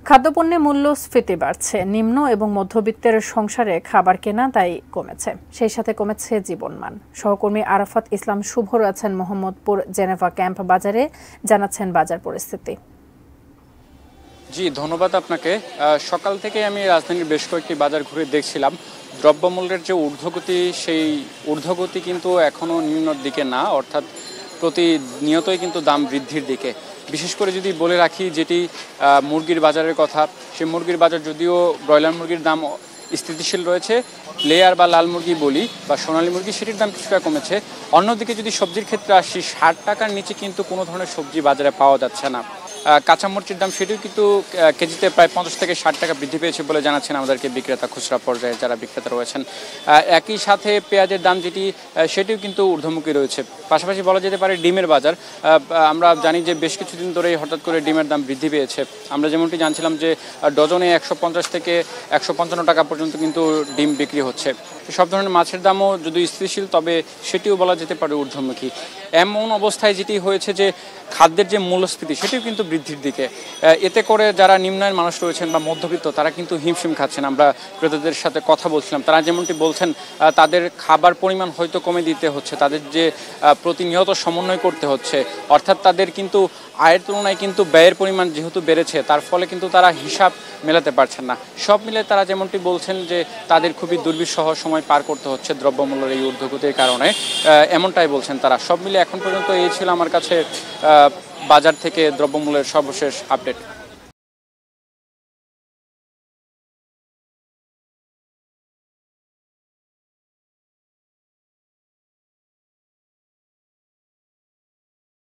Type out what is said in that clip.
খাদ্যপণ্যের মূল্যস্ফীতি বাড়ছে, নিম্ন এবং মধ্যবিত্তের সংসারে খাবার কেনা তাই কমেছে, সেই সাথে কমেছে জীবনমান। সহকর্মী আরাফাত ইসলাম শুভ রয়েছেন মোহাম্মদপুর জেনেভা ক্যাম্প বাজারে, জানাচ্ছেন বাজার পরিস্থিতি। জি ধন্যবাদ আপনাকে। সকাল থেকে আমি রাজধানীর বেশ কয়েকটি বাজার ঘুরে দেখছিলাম, দ্রব্যমূল্যের যে ঊর্ধ্বগতি, সেই ঊর্ধ্বগতি কিন্তু এখনও নিম্নর দিকে না, অর্থাৎ প্রতিনিয়তই কিন্তু দাম বৃদ্ধির দিকে। বিশেষ করে যদি বলে রাখি যেটি মুরগির বাজারের কথা, সেই মুরগির বাজার যদিও ব্রয়লার মুরগির দাম স্থিতিশীল রয়েছে, লেয়ার বা লাল মুরগি বলি বা সোনালী মুরগি, সেটির দাম কিছুটা কমেছে। অন্যদিকে যদি সবজির ক্ষেত্রে আসি, 60 টাকার নিচে কিন্তু কোনো ধরনের সবজি বাজারে পাওয়া যাচ্ছে না। কাঁচামরিচের দাম সেটিও কিন্তু কেজিতে প্রায় 50 থেকে 60 টাকা বৃদ্ধি পেয়েছে বলে জানাচ্ছেন আমাদেরকে বিক্রেতা, খুচরা পর্যায়ে যারা বিক্রেতা রয়েছেন। একই সাথে পেঁয়াজের দাম যেটি, সেটিও কিন্তু ঊর্ধ্বমুখী রয়েছে। পাশাপাশি বলা যেতে পারে ডিমের বাজার, আমরা জানি যে বেশ কিছুদিন ধরেই হঠাৎ করে ডিমের দাম বৃদ্ধি পেয়েছে। আমরা যেমনটি জানছিলাম যে ডজনে 150 থেকে 155 টাকা পর্যন্ত কিন্তু ডিম বিক্রি হচ্ছে। সব ধরনের মাছের দামও যদি স্থিতিশীল, তবে সেটিও বলা যেতে পারে ঊর্ধ্বমুখী। এমন অবস্থায় যেটি হয়েছে যে খাদ্যের যে মূল্যস্ফীতি, সেটিও কিন্তু বৃদ্ধির দিকে। এতে করে যারা নিম্নায়ের মানুষ রয়েছেন বা মধ্যবিত্ত, তারা কিন্তু হিমশিম খাচ্ছেন। আমরা ক্রেতাদের সাথে কথা বলছিলাম, তারা যেমনটি বলছেন তাদের খাবার পরিমাণ হয়তো কমে দিতে হচ্ছে, তাদের যে প্রতিনিয়ত সমন্বয় করতে হচ্ছে, অর্থাৎ তাদের কিন্তু আয়ের তুলনায় কিন্তু ব্যয়ের পরিমাণ যেহেতু বেড়েছে, তার ফলে কিন্তু তারা হিসাব মেলাতে পারছেন না। সব মিলে তারা যেমনটি বলছেন যে তাদের খুবই দুর্বিষহ সময় পার করতে হচ্ছে দ্রব্যমূল্যের এই ঊর্ধ্বগতির কারণে, এমনটাই বলছেন তারা। সব মিলে এখন পর্যন্ত এই ছিল আমার কাছে বাজার থেকে দ্রব্যমূল্যের সর্বশেষ আপডেট।